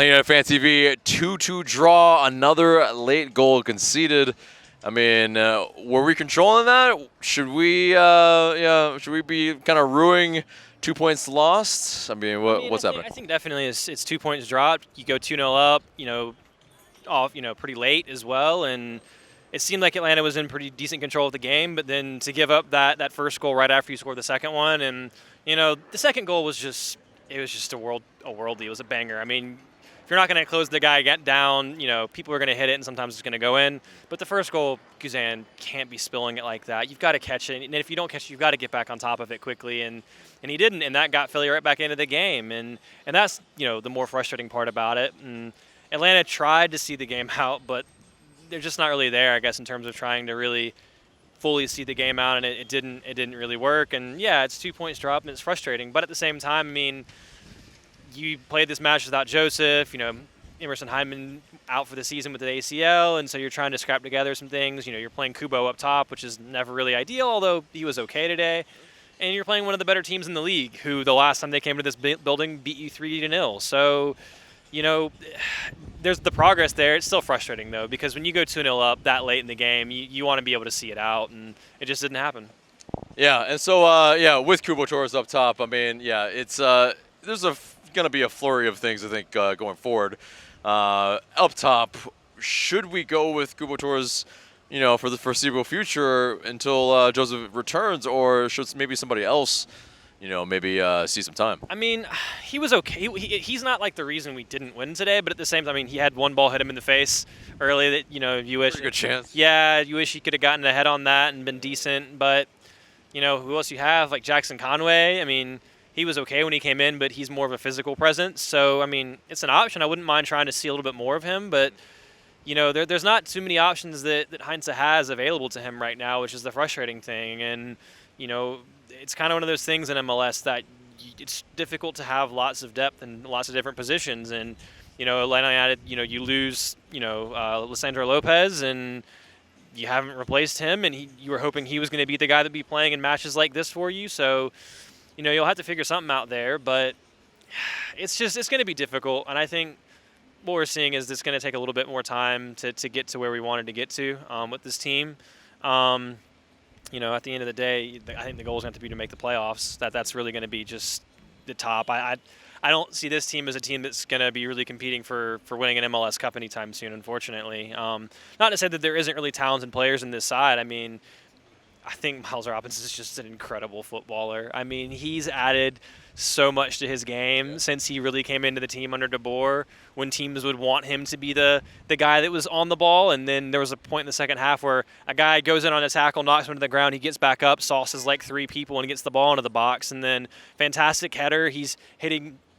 Atlutdfantv 2-2 draw, another late goal conceded. I mean, were we controlling that? Should we be kind of ruining 2 points lost? I mean, what's happening? I think definitely it's 2 points dropped. You go 2-0 up, off, pretty late as well, and it seemed like Atlanta was in pretty decent control of the game, but then to give up that first goal right after you scored the second one, and the second goal was just a worldie. It was a banger. I mean, if you're not going to close the guy down, people are going to hit it, and sometimes it's going to go in. But the first goal, Guzan can't be spilling it like that. You've got to catch it, and if you don't catch it, you've got to get back on top of it quickly, and he didn't, and that got Philly right back into the game, and that's the more frustrating part about it. And Atlanta tried to see the game out, but they're just not really there, I guess, in terms of trying to really fully see the game out, and it didn't really work. And yeah, it's 2 points dropped, and it's frustrating. But at the same time, I mean, you played this match without Joseph. Emerson Hyman out for the season with the ACL, and so you're trying to scrap together some things. You're playing Kubo up top, which is never really ideal, although he was okay today. And you're playing one of the better teams in the league, who the last time they came to this building beat you 3-0. So, there's the progress there. It's still frustrating, though, because when you go 2-0 up that late in the game, you want to be able to see it out, and it just didn't happen. Yeah, and so, with Kubo Torres up top, I mean, yeah, it's there's going to be a flurry of things, I think, going forward. Up top, should we go with Kubo Torres, for the foreseeable future until Joseph returns, or should maybe somebody else maybe see some time? I mean, he was okay. He's not like the reason we didn't win today, but at the same time, I mean, he had one ball hit him in the face early that, you wish. Pretty good chance. Yeah, you wish he could have gotten ahead on that and been decent. But, who else you have? Like Jackson Conway. I mean, he was okay when he came in, but he's more of a physical presence. So, I mean, it's an option. I wouldn't mind trying to see a little bit more of him, but there's not too many options that Heinze has available to him right now, which is the frustrating thing. And, it's kind of one of those things in MLS that it's difficult to have lots of depth and lots of different positions. And, Atlanta United, you lose, Lissandro Lopez, and you haven't replaced him, and you were hoping he was going to be the guy that'd be playing in matches like this for you. So, you'll have to figure something out there, but it's going to be difficult. And I think what we're seeing is it's going to take a little bit more time to get to where we wanted to get to with this team. At the end of the day, I think the goal is going to be to make the playoffs. That's really going to be just the top. I don't see this team as a team that's going to be really competing for winning an MLS Cup anytime soon, unfortunately. Not to say that there isn't really talented players in this side. I mean, I think Miles Robinson is just an incredible footballer. I mean, he's added so much to his game since he really came into the team under DeBoer, when teams would want him to be the guy that was on the ball. And then there was a point in the second half where a guy goes in on a tackle, knocks him to the ground, he gets back up, sauces like 3 people, and gets the ball into the box. And then fantastic header. He's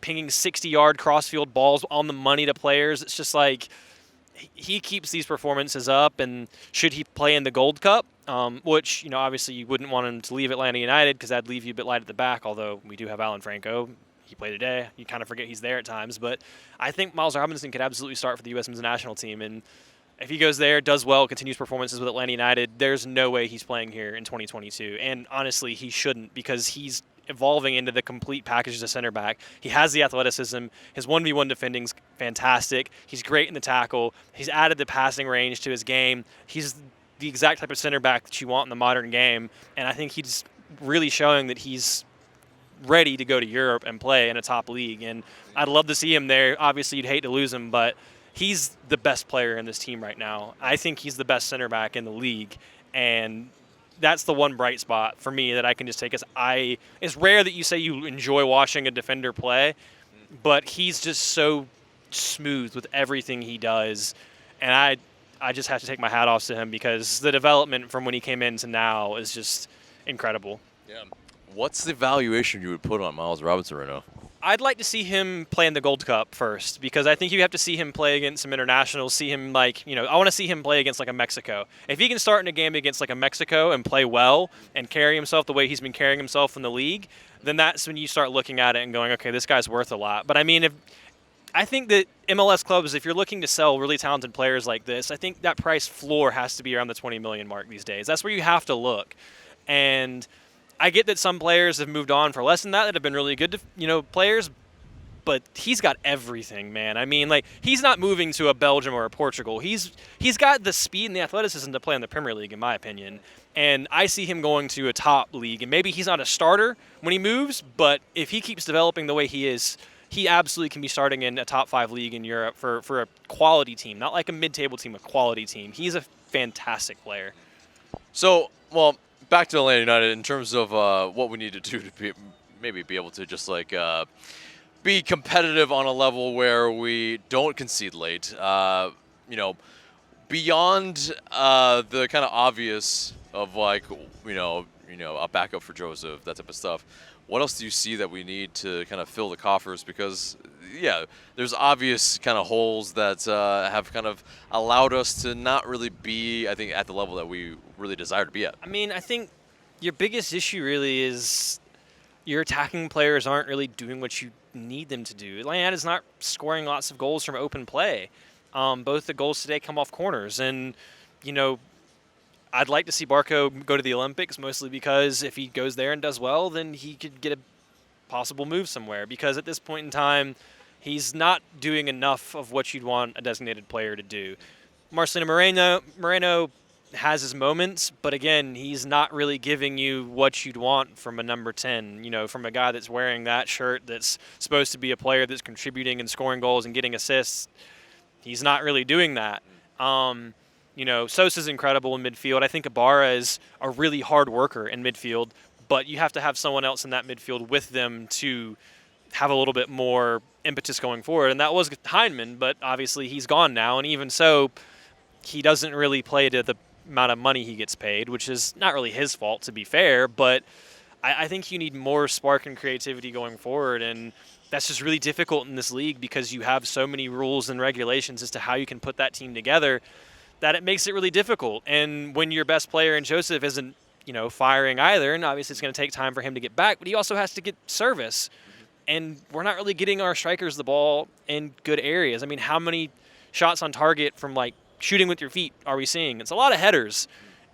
pinging 60-yard crossfield balls on the money to players. It's just like he keeps these performances up, and should he play in the Gold Cup, which, obviously you wouldn't want him to leave Atlanta United because that'd leave you a bit light at the back, although we do have Alan Franco. He played today. You kind of forget he's there at times. But I think Miles Robinson could absolutely start for the U.S. men's national team. And if he goes there, does well, continues performances with Atlanta United, there's no way he's playing here in 2022. And honestly, he shouldn't, because he's evolving into the complete package as a center back. He has the athleticism. His 1v1 defending's fantastic. He's great in the tackle. He's added the passing range to his game. He's the exact type of center back that you want in the modern game. And I think he's really showing that he's ready to go to Europe and play in a top league. And I'd love to see him there. Obviously, you'd hate to lose him, but he's the best player in this team right now. I think he's the best center back in the league. And that's the one bright spot for me that I can just take as it's rare that you say you enjoy watching a defender play, but he's just so smooth with everything he does. And I just have to take my hat off to him, because the development from when he came in to now is just incredible. Yeah. What's the valuation you would put on Miles Robinson right now? I'd like to see him play in the Gold Cup first, because I think you have to see him play against some internationals, see him I want to see him play against like a Mexico. If he can start in a game against like a Mexico and play well and carry himself the way he's been carrying himself in the league, then that's when you start looking at it and going, okay, this guy's worth a lot. But I mean, I think that MLS clubs, if you're looking to sell really talented players like this, I think that price floor has to be around the 20 million mark these days. That's where you have to look. And I get that some players have moved on for less than that have been really good, players. but he's got everything, man. I mean, like, he's not moving to a Belgium or a Portugal. He's got the speed and the athleticism to play in the Premier League, in my opinion. And I see him going to a top league. And maybe he's not a starter when he moves, but if he keeps developing the way he is, he absolutely can be starting in a top 5 league in Europe for a quality team, not like a mid-table team, a quality team. He's a fantastic player. So, well, back to Atlanta United in terms of what we need to do to maybe be able to just like be competitive on a level where we don't concede late. You know, beyond the kind of obvious of like you know a backup for Joseph, that type of stuff. What else do you see that we need to kind of fill the coffers? Because, yeah, there's obvious kind of holes that have kind of allowed us to not really be, I think, at the level that we really desire to be at. I mean, I think your biggest issue really is your attacking players aren't really doing what you need them to do. Atlanta is not scoring lots of goals from open play. Both the goals today come off corners. And, you know, I'd like to see Barco go to the Olympics, mostly because if he goes there and does well, then he could get a possible move somewhere. Because at this point in time, he's not doing enough of what you'd want a designated player to do. Marcelino Moreno has his moments, but again, he's not really giving you what you'd want from a number 10, you know, from a guy that's wearing that shirt that's supposed to be a player that's contributing and scoring goals and getting assists. He's not really doing that. You know, Sosa's incredible in midfield. I think Ibarra is a really hard worker in midfield, but you have to have someone else in that midfield with them to have a little bit more impetus going forward. And that was Heinze, but obviously he's gone now. And even so, he doesn't really play to the amount of money he gets paid, which is not really his fault, to be fair. But I think you need more spark and creativity going forward. And that's just really difficult in this league because you have so many rules and regulations as to how you can put that team together that it makes it really difficult. And when your best player in Joseph isn't, you know, firing either, and obviously it's going to take time for him to get back, but he also has to get service. And we're not really getting our strikers the ball in good areas. I mean, how many shots on target from, like, shooting with your feet are we seeing? It's a lot of headers.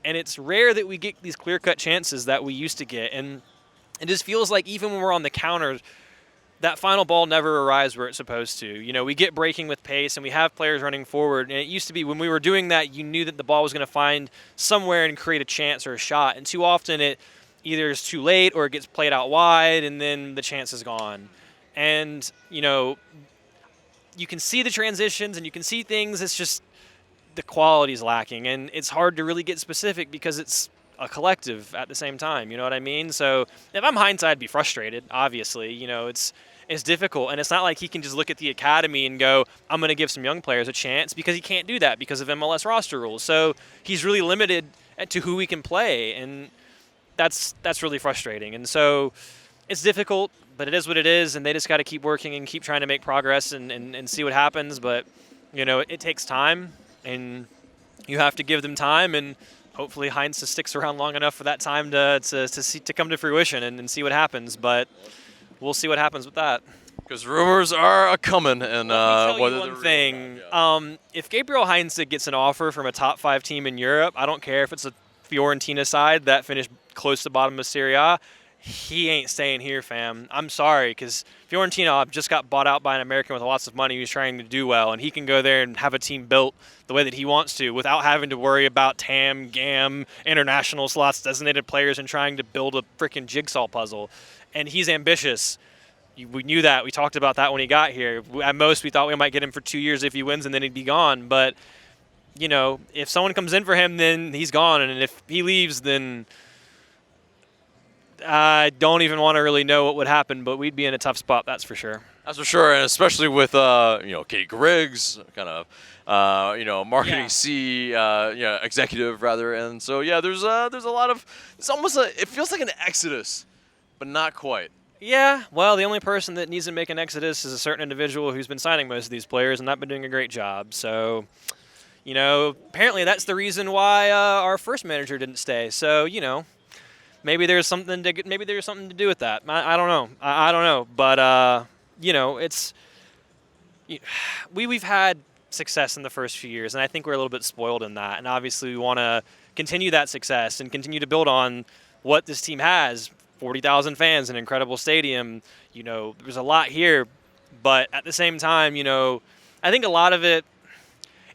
And it's rare that we get these clear-cut chances that we used to get. And it just feels like even when we're on the counter, that final ball never arrives where it's supposed to. You know, we get breaking with pace and we have players running forward. And it used to be when we were doing that, you knew that the ball was going to find somewhere and create a chance or a shot. And too often it either is too late or it gets played out wide and then the chance is gone. And, you know, you can see the transitions and you can see things. It's just the quality is lacking. And it's hard to really get specific because it's a collective at the same time. You know what I mean? So if I'm Heinze, I'd be frustrated, obviously. You know, it's difficult. And it's not like he can just look at the academy and go, I'm going to give some young players a chance, because he can't do that because of MLS roster rules. So he's really limited to who he can play. And that's really frustrating. And so it's difficult, but it is what it is. And they just got to keep working and keep trying to make progress and see what happens. But, you know, it takes time and you have to give them time. And hopefully Heinze sticks around long enough for that time to come to fruition and see what happens. But we'll see what happens with that. Because rumors are a-coming. And Let me tell you one thing. If Gabriel Heinze gets an offer from a top 5 team in Europe, I don't care if it's a Fiorentina side that finished close to the bottom of Serie A, he ain't staying here, fam. I'm sorry, because Fiorentina just got bought out by an American with lots of money who's trying to do well, and he can go there and have a team built the way that he wants to without having to worry about TAM, GAM, international slots, designated players, and trying to build a freaking jigsaw puzzle. And he's ambitious. We knew that. We talked about that when he got here. At most, we thought we might get him for 2 years if he wins, and then he'd be gone. But, you know, if someone comes in for him, then he's gone. And if he leaves, then I don't even want to really know what would happen, but we'd be in a tough spot, that's for sure. That's for sure, and especially with Katie Griggs, kind of marketing executive rather, and so there's a lot of, it's almost it feels like an exodus, but not quite. Yeah, well, the only person that needs to make an exodus is a certain individual who's been signing most of these players and not been doing a great job. So, you know, apparently that's the reason why our first manager didn't stay. So, you know, maybe there's something to do with that. I don't know. I don't know. But you know, we've had success in the first few years, and I think we're a little bit spoiled in that. And obviously, we want to continue that success and continue to build on what this team has. 40,000 fans, an incredible stadium. You know, there's a lot here. But at the same time, I think a lot of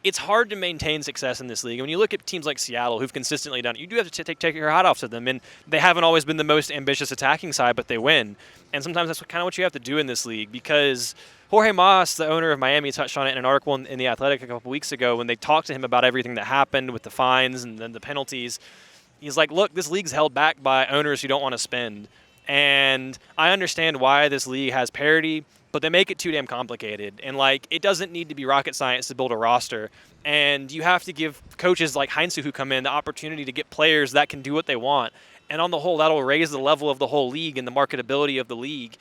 it's hard to maintain success in this league. When you look at teams like Seattle, who've consistently done it, you do have to take your hat off to them. And they haven't always been the most ambitious attacking side, but they win. And sometimes that's kind of what you have to do in this league, because Jorge Mas, the owner of Miami, touched on it in an article in the Athletic a couple weeks ago when they talked to him about everything that happened with the fines and then the penalties. He's like, look, this league's held back by owners who don't want to spend. And I understand why this league has parity, but they make it too damn complicated. And, it doesn't need to be rocket science to build a roster. And you have to give coaches like Heinze who come in the opportunity to get players that can do what they want. And on the whole, that'll raise the level of the whole league and the marketability of the league.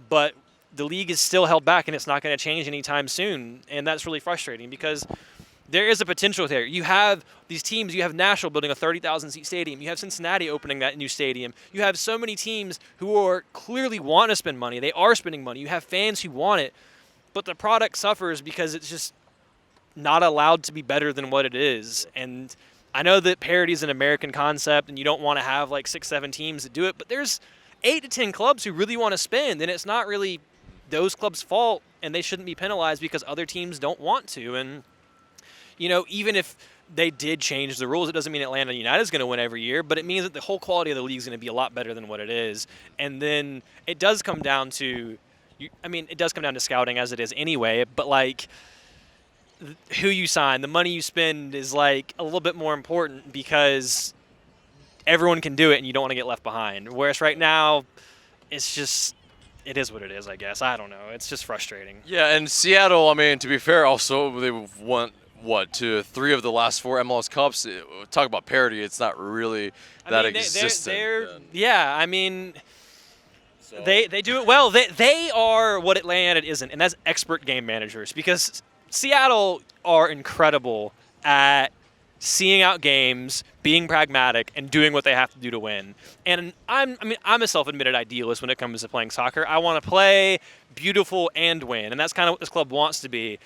But the league is still held back, and it's not going to change anytime soon. And that's really frustrating, because there is a potential there. You have these teams. You have Nashville building a 30,000-seat stadium. You have Cincinnati opening that new stadium. You have so many teams who are clearly want to spend money. They are spending money. You have fans who want it. But the product suffers because it's just not allowed to be better than what it is. And I know that parity is an American concept, and you don't want to have 6-7 teams that do it. But there's 8 to 10 clubs who really want to spend, and it's not really those clubs' fault, and they shouldn't be penalized because other teams don't want to. And even if they did change the rules, it doesn't mean Atlanta United is going to win every year, but it means that the whole quality of the league is going to be a lot better than what it is. And then it does come down to, scouting, as it is anyway, but who you sign, the money you spend is a little bit more important, because everyone can do it and you don't want to get left behind. Whereas right now, it's just, it is what it is, I guess. I don't know. It's just frustrating. Yeah, and Seattle, to be fair, also they won to 3 of the last 4 MLS Cups. Talk about parity, it's not really that existent. So. They do it well. They are what Atlanta isn't, and that's expert game managers, because Seattle are incredible at seeing out games, being pragmatic, and doing what they have to do to win. And I'm a self-admitted idealist when it comes to playing soccer. I want to play beautiful and win, and that's kind of what this club wants to be.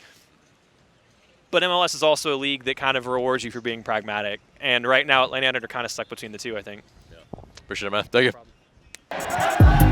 But MLS is also a league that kind of rewards you for being pragmatic. And right now, Atlanta United are kind of stuck between the two, I think. Yeah. Appreciate it, man. Thank you. No problem.